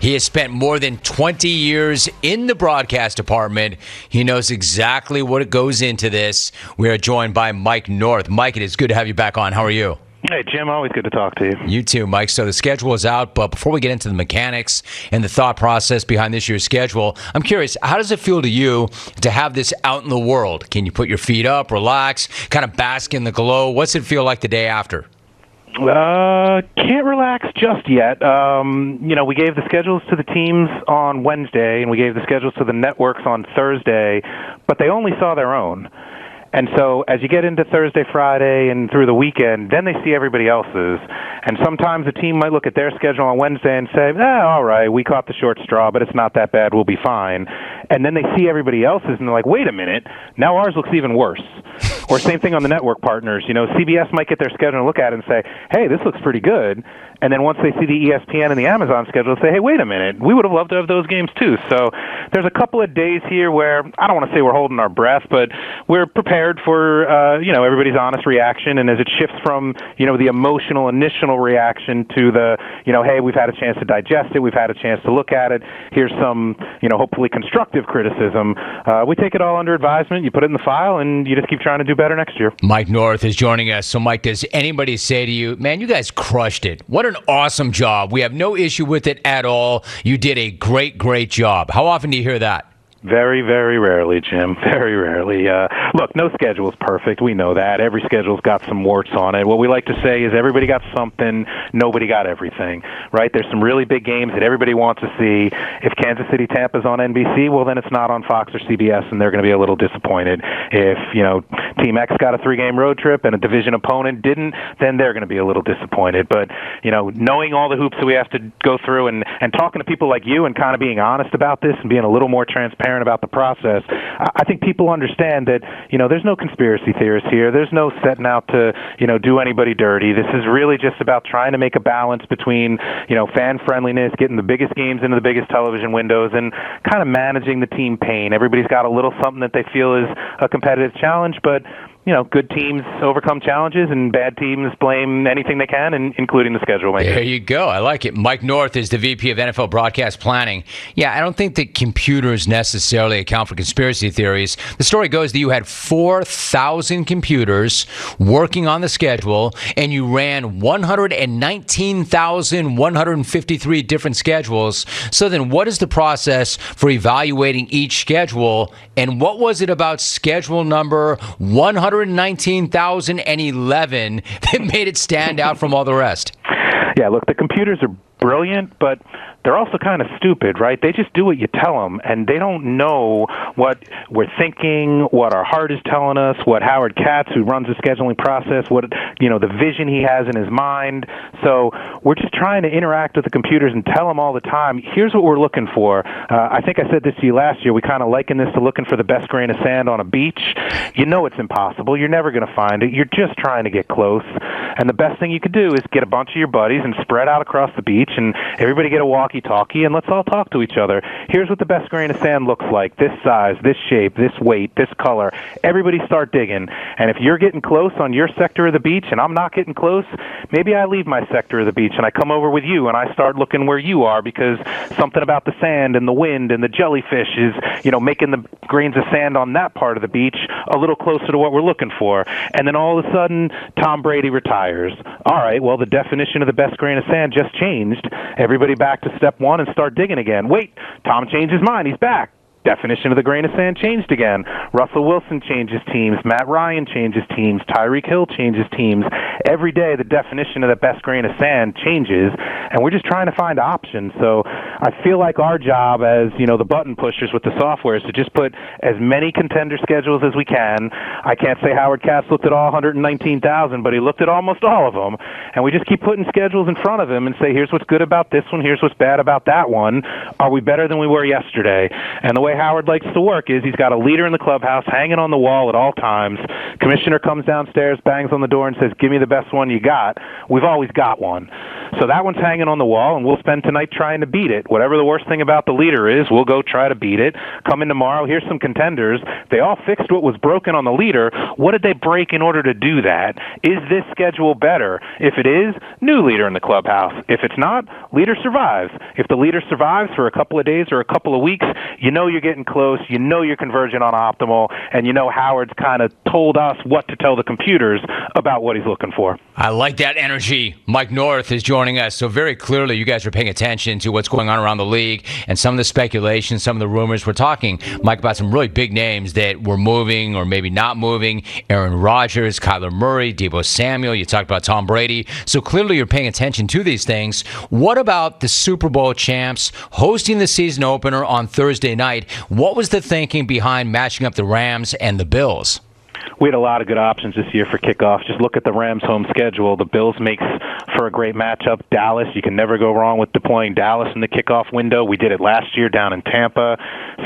He has spent more than 20 years in the broadcast department. He knows exactly what goes into this. We are joined by Mike North. Mike, it is good to have you back on. How are you? Hey, Jim, always good to talk to you. You too, Mike. So the schedule is out, but before we get into the mechanics and the thought process behind this year's schedule, I'm curious, how does it feel to you to have this out in the world? Can you put your feet up, relax, kind of bask in the glow? What's it feel like the day after? Can't relax just yet. We gave the schedules to the teams on Wednesday, and we gave the schedules to the networks on Thursday, but they only saw their own. And so as you get into Thursday, Friday, and through the weekend, then they see everybody else's. And sometimes a team might look at their schedule on Wednesday and say, all right, we caught the short straw, but it's not that bad, we'll be fine. And then they see everybody else's, and they're like, wait a minute, now ours looks even worse. Or same thing on the network partners. CBS might get their schedule and look at it and say, hey, this looks pretty good. And then once they see the ESPN and the Amazon schedule, say, hey, wait a minute, we would have loved to have those games too. So there's a couple of days here where I don't want to say we're holding our breath, but we're prepared for everybody's honest reaction. And as it shifts from the emotional initial reaction to the hey, we've had a chance to digest it, we've had a chance to look at it, here's some hopefully constructive criticism. We take it all under advisement. You put it in the file, and you just keep trying to do better next year. Mike North is joining us. So, Mike, does anybody say to you, man, you guys crushed it? What an awesome job. We have no issue with it at all. You did a great, great job. How often do you hear that? Very, very rarely, Jim. Very rarely. Look, no schedule is perfect. We know that. Every schedule's got some warts on it. What we like to say is everybody got something, nobody got everything, right? There's some really big games that everybody wants to see. If Kansas City Tampa's on NBC, well, then it's not on Fox or CBS, and they're going to be a little disappointed. If, Team X got a 3-game road trip and a division opponent didn't, then they're going to be a little disappointed. But, knowing all the hoops that we have to go through and talking to people like you and kind of being honest about this and being a little more transparent about the process, I think people understand that, there's no conspiracy theorists here. There's no setting out to, do anybody dirty. This is really just about trying to make a balance between, fan friendliness, getting the biggest games into the biggest television windows, and kind of managing the team pain. Everybody's got a little something that they feel is a competitive challenge, but good teams overcome challenges, and bad teams blame anything they can, including the schedule maker. There you go. I like it. Mike North is the VP of NFL Broadcast Planning. Yeah, I don't think that computers necessarily account for conspiracy theories. The story goes that you had 4,000 computers working on the schedule, and you ran 119,153 different schedules. So then what is the process for evaluating each schedule, and what was it about schedule number 119,011 that made it stand out from all the rest? Yeah, look, the computers are brilliant, but they're also kind of stupid, right? They just do what you tell them, and they don't know what we're thinking, what our heart is telling us, what Howard Katz, who runs the scheduling process, what the vision he has in his mind. So we're just trying to interact with the computers and tell them all the time, here's what we're looking for. I think I said this to you last year. We kind of liken this to looking for the best grain of sand on a beach. It's impossible. You're never going to find it. You're just trying to get close. And the best thing you could do is get a bunch of your buddies and spread out across the beach, and everybody get a walkie-talkie, and let's all talk to each other. Here's what the best grain of sand looks like. This size, this shape, this weight, this color. Everybody start digging. And if you're getting close on your sector of the beach and I'm not getting close, maybe I leave my sector of the beach and I come over with you and I start looking where you are, because something about the sand and the wind and the jellyfish is, making the grains of sand on that part of the beach a little closer to what we're looking for. And then all of a sudden, Tom Brady retires. All right, well, the definition of the best grain of sand just changed. Everybody back to step one and start digging again. Wait, Tom changed his mind. He's back. Definition of the grain of sand changed again. Russell Wilson changes teams. Matt Ryan changes teams. Tyreek Hill changes teams. Every day, the definition of the best grain of sand changes, and we're just trying to find options. So I feel like our job as, the button pushers with the software is to just put as many contender schedules as we can. I can't say Howard Katz looked at all 119,000, but he looked at almost all of them, and we just keep putting schedules in front of him and say, here's what's good about this one, here's what's bad about that one. Are we better than we were yesterday? And the way Howard likes to work is he's got a leader in the clubhouse hanging on the wall at all times. Commissioner comes downstairs, bangs on the door, and says, give me the best one you got. We've always got one. So that one's hanging on the wall, and we'll spend tonight trying to beat it. whatever the worst thing about the leader is, we'll go try to beat it. Come in tomorrow, here's some contenders. They all fixed what was broken on the leader. What did they break in order to do that? Is this schedule better? If it is, new leader in the clubhouse. If it's not, leader survives. If the leader survives for a couple of days or a couple of weeks, you know you're getting close, you know you're converging on optimal, and you know Howard's kind of told us what to tell the computers about what he's looking for. I like that energy. Mike North is joining us. So very clearly you guys are paying attention to what's going on around the league and some of the speculation, some of the rumors. We're talking, Mike, about some really big names that were moving or maybe not moving. Aaron Rodgers, Kyler Murray, Deebo Samuel. You talked about Tom Brady. So clearly you're paying attention to these things. What about the Super Bowl champs hosting the season opener on Thursday night? What was the thinking behind matching up the Rams and the Bills? We had a lot of good options this year for kickoff. Just look at the Rams' home schedule. The Bills makes for a great matchup. Dallas, you can never go wrong with deploying Dallas in the kickoff window. We did it last year down in Tampa.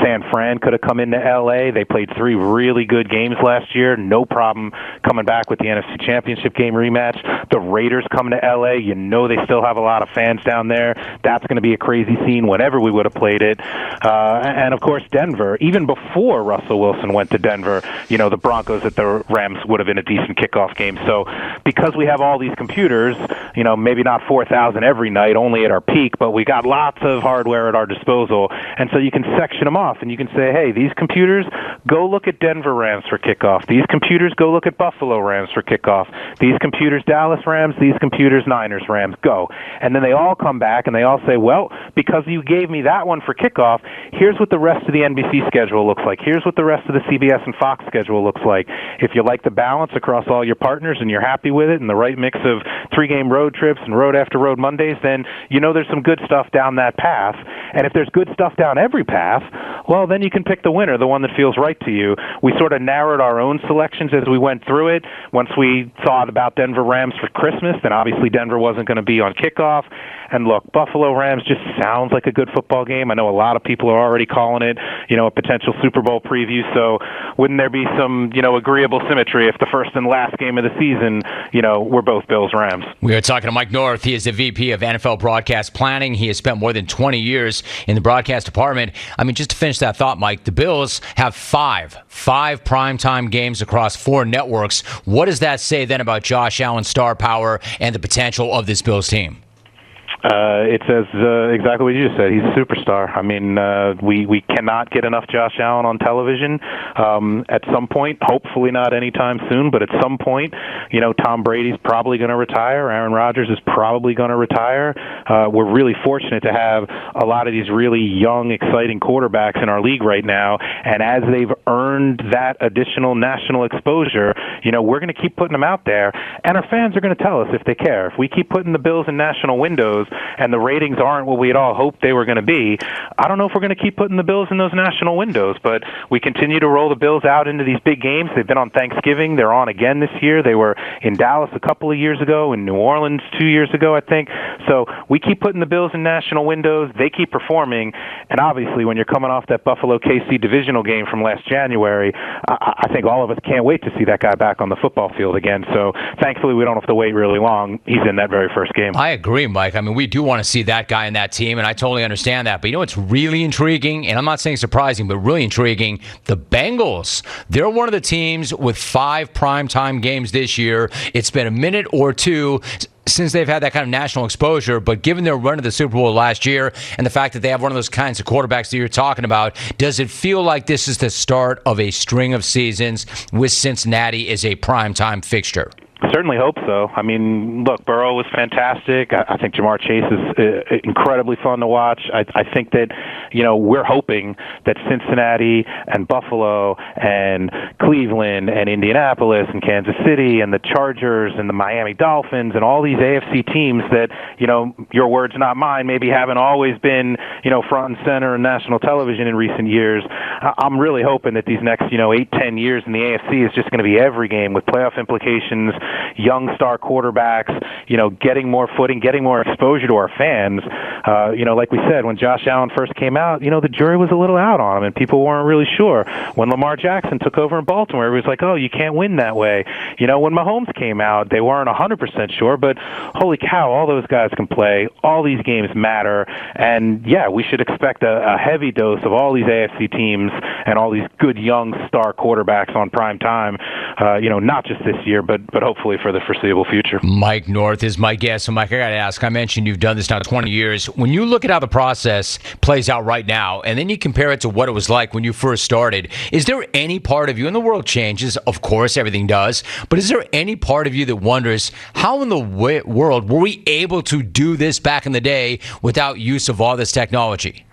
San Fran could have come into L.A. They played 3 really good games last year. No problem coming back with the NFC Championship game rematch. The Raiders come to L.A. You know they still have a lot of fans down there. That's going to be a crazy scene whenever we would have played it. And, of course, Denver. Even before Russell Wilson went to Denver, you know, the Broncos at the Rams would have been a decent kickoff game. So because we have all these computers, you know, maybe not 4,000 every night, only at our peak, but we got lots of hardware at our disposal. And so you can section them off and you can say, hey, these computers, go look at Denver Rams for kickoff. These computers, go look at Buffalo Rams for kickoff. These computers, Dallas Rams. These computers, Niners Rams. Go. And then they all come back and they all say, well, because you gave me that one for kickoff, here's what the rest of the NBC schedule looks like. Here's what the rest of the CBS and Fox schedule looks like. If you like the balance across all your partners and you're happy with it and the right mix of 3-game road trips and road after road Mondays, then you know there's some good stuff down that path. And if there's good stuff down every path, well, then you can pick the winner, the one that feels right to you. We sort of narrowed our own selections as we went through it. Once we thought about Denver Rams for Christmas, then obviously Denver wasn't going to be on kickoff. And look, Buffalo Rams just sounds like a good football game. I know a lot of people are already calling it, you know, a potential Super Bowl preview. So wouldn't there be some, you know, agreeable symmetry if the first and last game of the season, you know, we're both Bills Rams? We are talking to Mike North. He is the VP of NFL Broadcast Planning. He has spent more than 20 years in the broadcast department. I mean, just to finish that thought, Mike, the Bills have five primetime games across 4 networks. What does that say then about Josh Allen's star power and the potential of this Bills team? It says exactly what you just said. He's a superstar. I mean, we cannot get enough Josh Allen on television. At some point, hopefully not anytime soon, but at some point, you know, Tom Brady's probably going to retire. Aaron Rodgers is probably going to retire. We're really fortunate to have a lot of these really young, exciting quarterbacks in our league right now, and as they've earned that additional national exposure, you know, we're going to keep putting them out there, and our fans are going to tell us if they care. If we keep putting the Bills in national windows, and the ratings aren't what we had all hoped they were going to be, I don't know if we're going to keep putting the Bills in those national windows, but we continue to roll the Bills out into these big games. They've been on Thanksgiving. They're on again this year. They were in Dallas a couple of years ago, in New Orleans 2 years ago, I think. So we keep putting the Bills in national windows. They keep performing, and obviously when you're coming off that Buffalo-KC divisional game from last January, I think all of us can't wait to see that guy back on the football field again. So thankfully we don't have to wait really long. He's in that very first game. I agree, Mike. I mean, we do want to see that guy in that team, and I totally understand that. But you know what's really intriguing, and I'm not saying surprising, but really intriguing? The Bengals. They're one of the teams with 5 primetime games this year. It's been a minute or two since they've had that kind of national exposure, but given their run to the Super Bowl last year and the fact that they have one of those kinds of quarterbacks that you're talking about, does it feel like this is the start of a string of seasons with Cincinnati as a primetime fixture? Certainly hope so. I mean, look, Burrow was fantastic. I think Jamar Chase is incredibly fun to watch. I think that, you know, we're hoping that Cincinnati and Buffalo and Cleveland and Indianapolis and Kansas City and the Chargers and the Miami Dolphins and all these AFC teams that, you know, your words, not mine, maybe haven't always been, you know, front and center in national television in recent years. I'm really hoping that these next, you know, 8-10 years in the AFC is just going to be every game with playoff implications, young star quarterbacks, you know, getting more footing, getting more exposure to our fans. You know, like we said, when Josh Allen first came out, the jury was a little out on him, and people weren't really sure. When Lamar Jackson took over in Baltimore, it was like, oh, you can't win that way. When Mahomes came out, they weren't 100% sure, but holy cow, all those guys can play. All these games matter, and yeah, we should expect a heavy dose of all these AFC teams and all these good young star quarterbacks on prime time, not just this year, but hopefully for the foreseeable future. Mike North is my guest. So, Mike, I got to ask, I mentioned you've done this now 20 years. When you look at how the process plays out right now, and then you compare it to what it was like when you first started, is there any part of you, and the world changes, of course, everything does, but is there any part of you that wonders, how in the world were we able to do this back in the day without use of all this technology?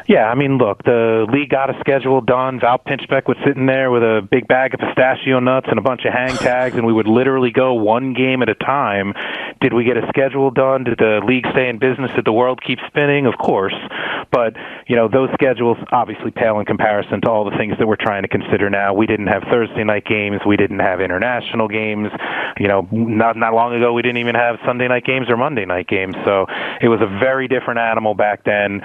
Yeah, I mean, look, the league got a schedule done. Val Pinchbeck was sitting there with a big bag of pistachio nuts and a bunch of hang tags, and we would literally go one game at a time. Did we get a schedule done? Did the league stay in business? Did the world keep spinning? Of course. But, those schedules obviously pale in comparison to all the things that we're trying to consider now. We didn't have Thursday night games. We didn't have international games. Not long ago, we didn't even have Sunday night games or Monday night games. So it was a very different animal back then.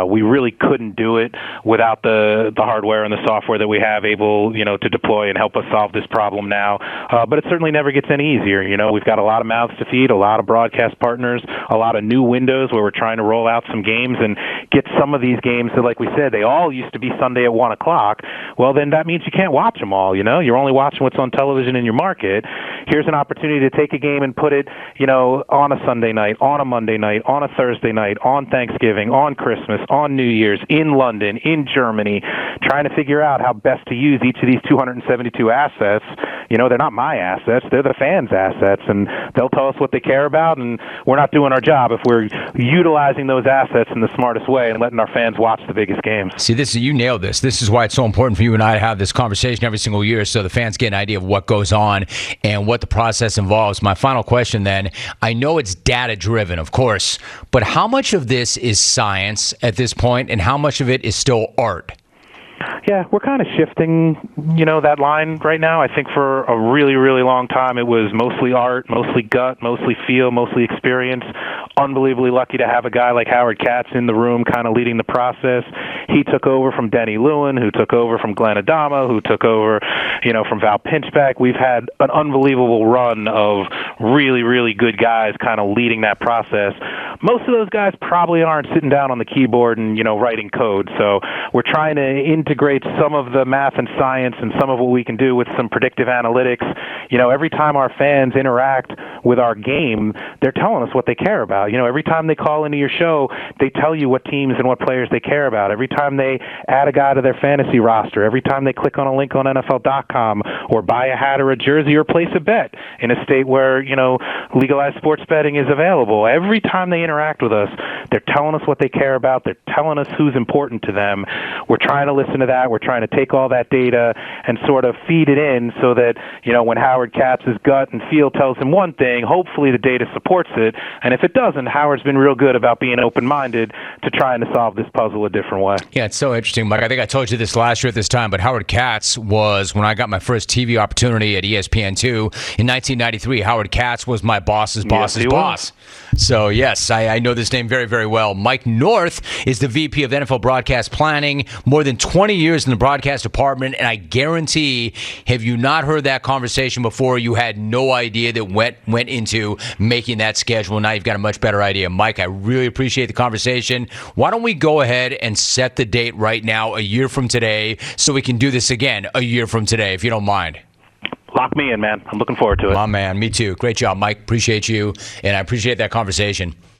We really couldn't do it without the hardware and the software that we have able, to deploy and help us solve this problem now. But it certainly never gets any easier. We've got a lot of mouths to feed, a lot of broadcast partners, a lot of new windows where we're trying to roll out some games and get some of these games that, like we said, they all used to be Sunday at 1 o'clock. Well, then that means you can't watch them all, You're only watching what's on television in your market. Here's an opportunity to take a game and put it, on a Sunday night, on a Monday night, on a Thursday night, on Thanksgiving, on Christmas, on New Year's, in London, in Germany, trying to figure out how best to use each of these 272 assets. They're not my assets, they're the fans' assets, and they'll tell us what they care about, and we're not doing our job if we're utilizing those assets in the smartest way and letting our fans watch the biggest games. See, you nailed this. This is why it's so important for you and I to have this conversation every single year so the fans get an idea of what goes on and what the process involves. My final question then, I know it's data-driven, of course, but how much of this is science at this point, and how much of it is still art? Yeah, we're kind of shifting, that line right now. I think for a really, really long time, it was mostly art, mostly gut, mostly feel, mostly experience. Unbelievably lucky to have a guy like Howard Katz in the room kind of leading the process. He took over from Denny Lewin, who took over from Glenn Adama, who took over, from Val Pinchbeck. We've had an unbelievable run of really, really good guys kind of leading that process. Most of those guys probably aren't sitting down on the keyboard and, writing code. So we're trying to integrate some of the math and science and some of what we can do with some predictive analytics. Every time our fans interact with our game, they're telling us what they care about. Every time they call into your show, they tell you what teams and what players they care about. Every time they add a guy to their fantasy roster, every time they click on a link on NFL.com or buy a hat or a jersey or place a bet in a state where, legalized sports betting is available. Every time they interact with us, they're telling us what they care about. They're telling us who's important to them. We're trying to listen to that. We're trying to take all that data and sort of feed it in so that, when Howard Katz's gut and feel tells him one thing, hopefully the data supports it. And if it doesn't, Howard's been real good about being open-minded to trying to solve this puzzle a different way. Yeah, it's so interesting, Mike. I think I told you this last year at this time, but Howard Katz was, when I got my first TV opportunity at ESPN2 in 1993, Howard Katz was my boss's boss's boss. So, yes, I know this name very, very well. Mike North is the VP of NFL Broadcast Planning, more than 20 years in the broadcast department, and I guarantee, have you not heard that conversation before, you had no idea that went into making that schedule. Now you've got a much better idea. Mike, I really appreciate the conversation. Why don't we go ahead and set the date right now, a year from today, so we can do this again a year from today, if you don't mind. Lock me in, man. I'm looking forward to it. My man, me too. Great job, Mike. Appreciate you, and I appreciate that conversation.